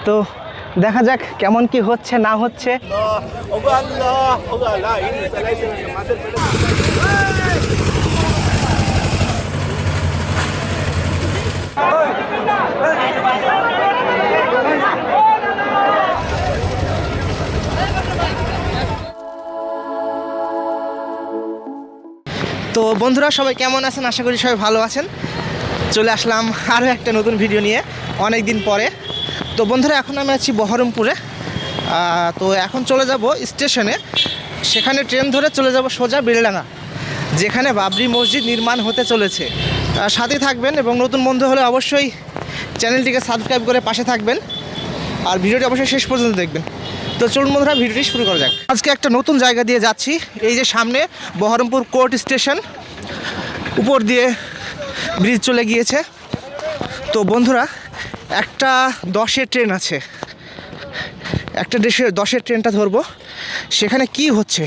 তো দেখা যাক কেমন কি হচ্ছে না হচ্ছে। তো বন্ধুরা সবাই কেমন আছেন? আশা করি সবাই ভালো আছেন। চলে আসলাম আরও একটা নতুন ভিডিও নিয়ে অনেক দিন পরে। তো বন্ধুরা এখন আমি আছি বহরমপুরে। তো এখন চলে যাব স্টেশনে, সেখানে ট্রেন ধরে চলে যাব সোজা বেলডাঙ্গা, যেখানে বাবরি মসজিদ নির্মাণ হতে চলেছে। সাথে থাকবেন এবং নতুন বন্ধু হলে অবশ্যই চ্যানেলটিকে সাবস্ক্রাইব করে পাশে থাকবেন, আর ভিডিওটি অবশ্যই শেষ পর্যন্ত দেখবেন। তো চলুন বন্ধুরা ভিডিওটি শুরু করা যাক। আজকে একটা নতুন জায়গা দিয়ে যাচ্ছি। এই যে সামনে বহরমপুর কোর্ট স্টেশন, উপর দিয়ে ব্রিজ চলে গিয়েছে। তো বন্ধুরা একটা 10-এর ট্রেন আছে, একটা 10-এর ট্রেনটা ধরবো। সেখানে কি হচ্ছে,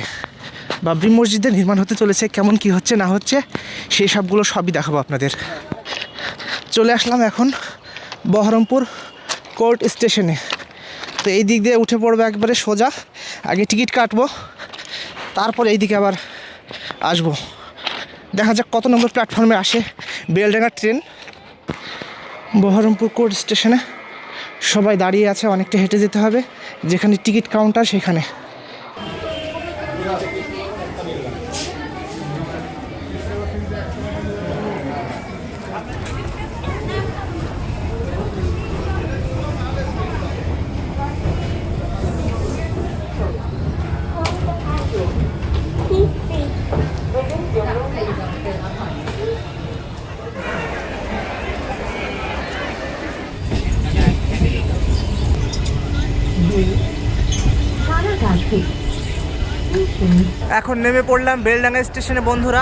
বাবরি মসজিদের নির্মাণ হতে চলেছে, কেমন কি হচ্ছে না হচ্ছে, সেই সবগুলো সবই দেখাবো আপনাদের। চলে আসলাম এখন বহরমপুর কোর্ট স্টেশনে। তো এই দিক দিয়ে উঠে পড়বো একবারে সোজা, আগে টিকিট কাটবো, তারপর এই দিকে আবার আসবো। দেখা যাক কত নম্বর প্ল্যাটফর্মে আসে বেলডাঙ্গা ট্রেন। বহরমপুর কোর্ট স্টেশনে সবাই দাঁড়িয়ে আছে, অনেকটা হেঁটে যেতে হবে, যেখানে টিকিট কাউন্টার সেখানে। এখন নেমে পড়লাম বেলডাঙ্গা স্টেশনে বন্ধুরা।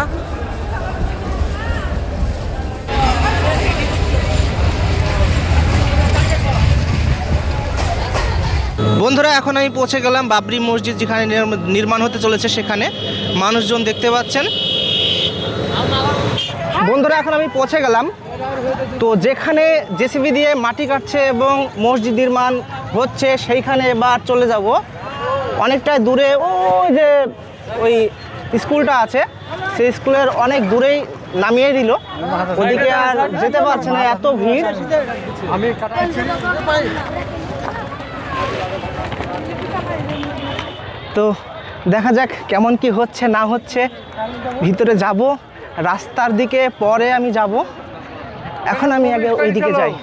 বন্ধুরা এখন আমি পৌঁছে গেলাম বাবরি মসজিদ, যেখানে নির্মাণ হতে চলেছে, সেখানে মানুষজন দেখতে পাচ্ছেন। বন্ধুরা এখন আমি পৌঁছে গেলাম, তো যেখানে জেসিবি দিয়ে মাটি কাটছে এবং মসজিদ নির্মাণ হচ্ছে সেইখানে এবার চলে যাব। অনেকটাই দূরে ওই যে ওই স্কুলটা আছে, সেই স্কুলের অনেক দূরেই নামিয়ে দিল, ওদিকে আর যেতে পারছে না, এত ভিড়। তো দেখা যাক কেমন কি হচ্ছে না হচ্ছে। ভিতরে যাব, রাস্তার দিকে পরে আমি যাব, এখন আমি আগে ওই দিকে যাই।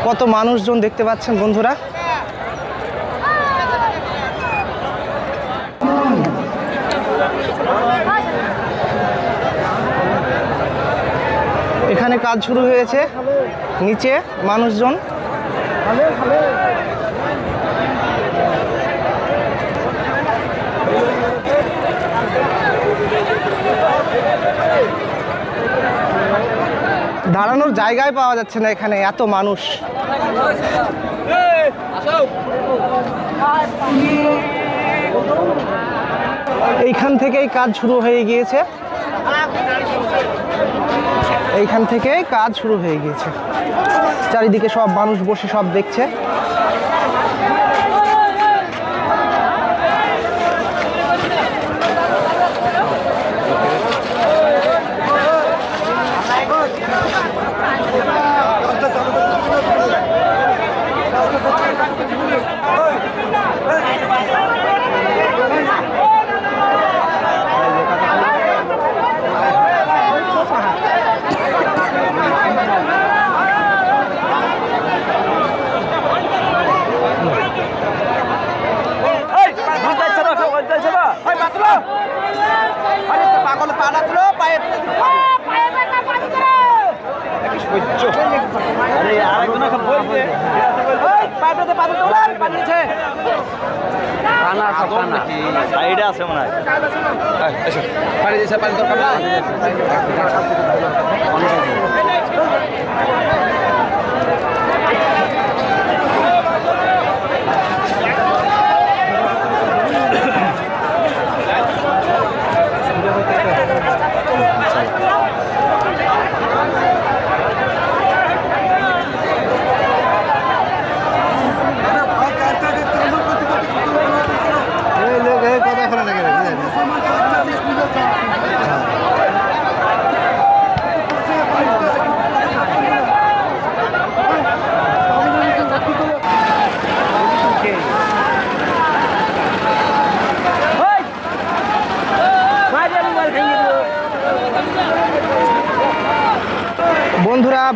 কত মানুষজন দেখতে পাচ্ছেন বন্ধুরা। এখানে কাজ শুরু হয়েছে, নিচে মানুষজন। দাঁড়ানোর জায়গায় পাওয়া যাচ্ছে না, এখানে এত মানুষ। এইখান থেকেই কাজ শুরু হয়ে গিয়েছে, এইখান থেকেই কাজ শুরু হয়ে গিয়েছে। চারিদিকে সব মানুষ বসে সব দেখছে। সাইডে আছে মনে হয়। পানি দিয়েছে, পানি দরকার না।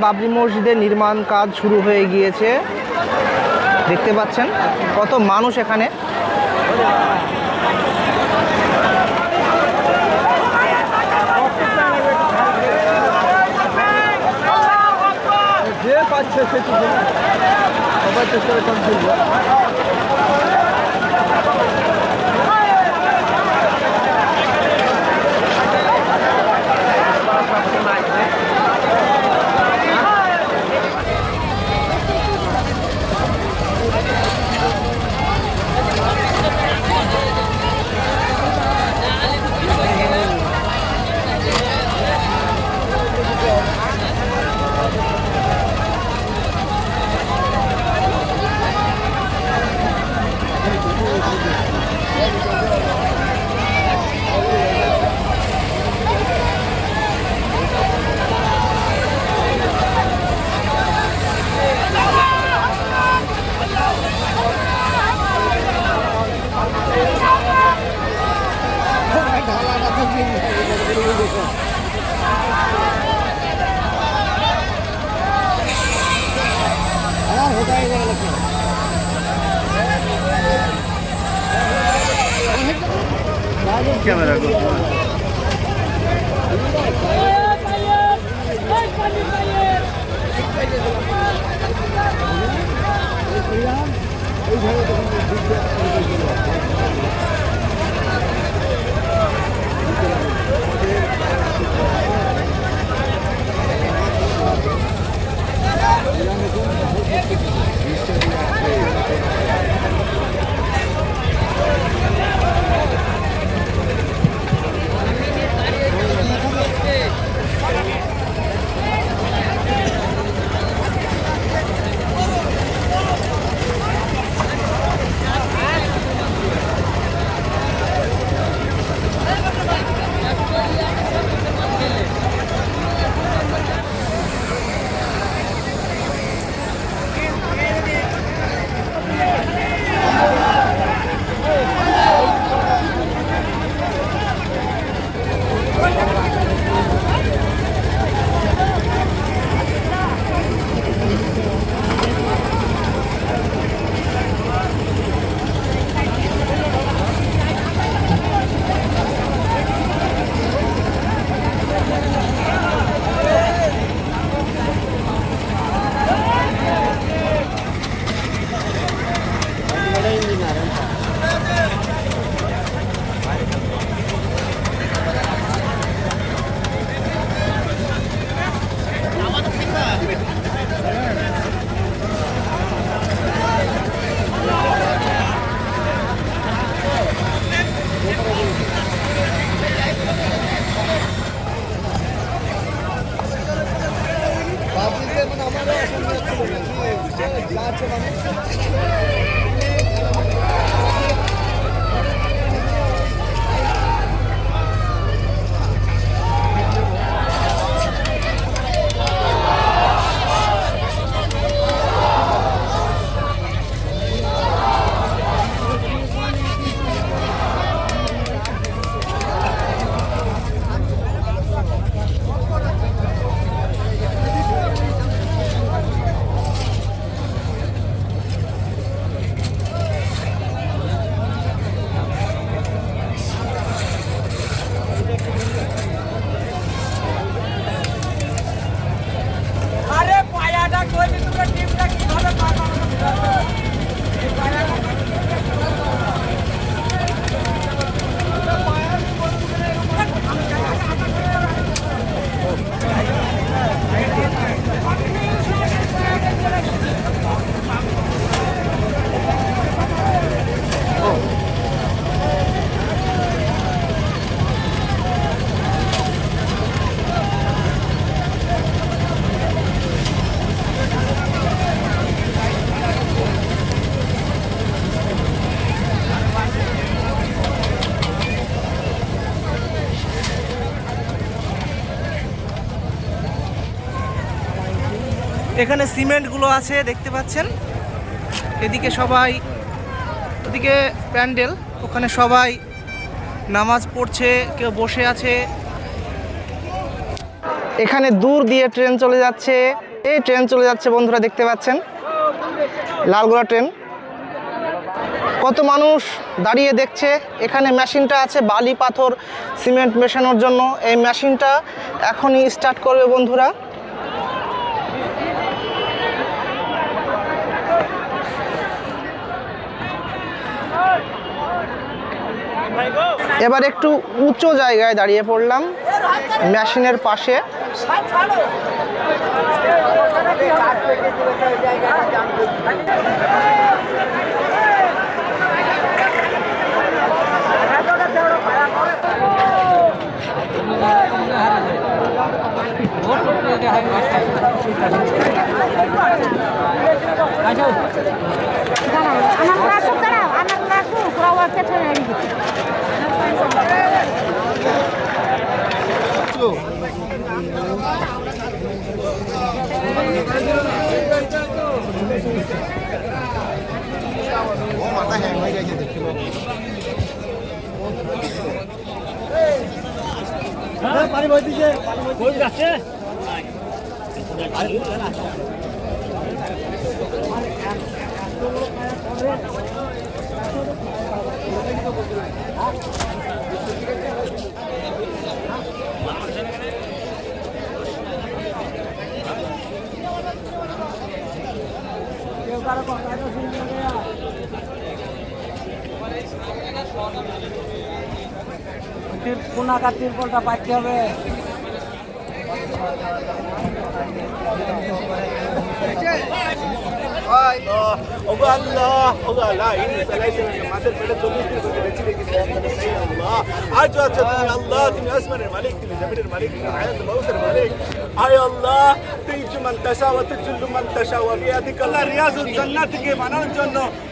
বাবরি মসজিদের নির্মাণ কাজ শুরু হয়ে গিয়েছে, দেখতে পাচ্ছেন কত মানুষ এখানে। যে পাচ্ছে সেটি সবাই চেষ্টা করছে। ক্যামেরা এখানে সিমেন্টগুলো আছে দেখতে পাচ্ছেন। এদিকে সবাই, ওদিকে প্যান্ডেল, ওখানে সবাই নামাজ পড়ছে, কেউ বসে আছে। এখানে দূর দিয়ে ট্রেন চলে যাচ্ছে, এই ট্রেন চলে যাচ্ছে বন্ধুরা, দেখতে পাচ্ছেন লালগোলা ট্রেন। কত মানুষ দাঁড়িয়ে দেখছে। এখানে মেশিনটা আছে বালি পাথর সিমেন্ট মেশানোর জন্য, এই মেশিনটা এখনই স্টার্ট করবে বন্ধুরা। এবার একটু উঁচু জায়গায় দাঁড়িয়ে পড়লাম মেশিনের পাশে। কোনাকার তিরপলটা পাইতে হবে।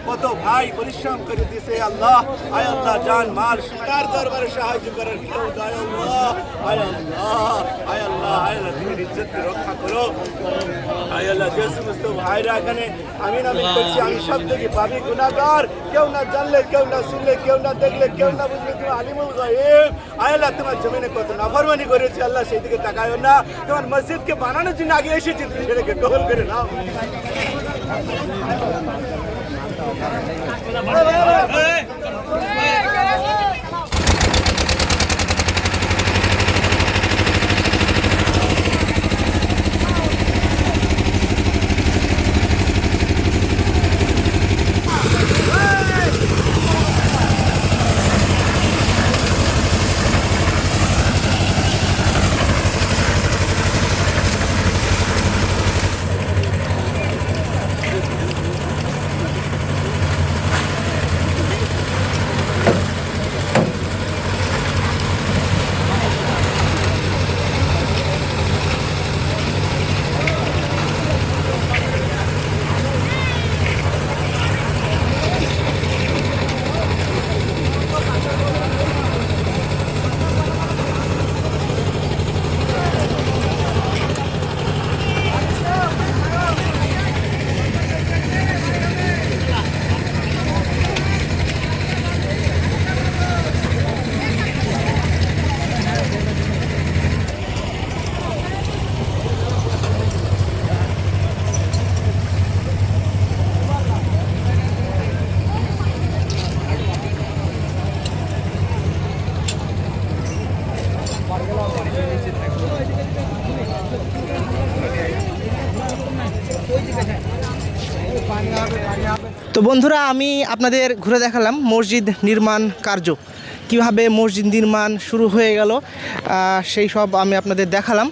কত ভাই পরিশ্রম করে দিছে আল্লাহ। আয় আল্লাহ জান মাল কার দরবারে সাহায্য করার কেউ নাই আল্লাহ। আয় আল্লাহ, আয় আল্লাহ, আয় আল্লাহ তুমি ইজ্জত রক্ষা করো। আয় আল্লাহ যে সমস্ত ভাইরা এখানে আমিন আমিন করছি, আমি সব থেকে পাবি গুনাহগার। কেউ না জানলে, কেউ না শুনলে, কেউ না দেখলে, কেউ না বুঝলে তুমি আলিমুল গায়েব। আয় আল্লাহ তোমার জমিনে কত নাফরমানি করেছি আল্লাহ, সেই দিকে তাকায়ও না। তোমার মসজিদকে বানানোর জন্য আগে এসেছি, তুমি সেটাকে কবুল করে নাও। তো বন্ধুরা, আমি আপনাদের ঘুরে দেখালাম মসজিদ নির্মাণ কার্য, কিভাবে মসজিদ নির্মাণ শুরু হয়ে গেল সেই সব আমি আপনাদের দেখালাম,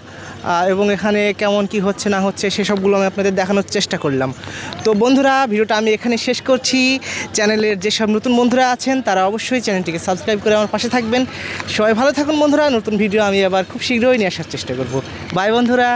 এবং এখানে কেমন কি হচ্ছে না হচ্ছে সেসবগুলো আমি আপনাদের দেখানোর চেষ্টা করলাম। তো বন্ধুরা, ভিডিওটা আমি এখানে শেষ করছি। চ্যানেলের যেসব নতুন বন্ধুরা আছেন তারা অবশ্যই চ্যানেলটিকে সাবস্ক্রাইব করে আমার পাশে থাকবেন। সবাই ভালো থাকুন বন্ধুরা। নতুন ভিডিও আমি আবার খুব শীঘ্রই নিয়ে আসার চেষ্টা করব। বাই বন্ধুরা।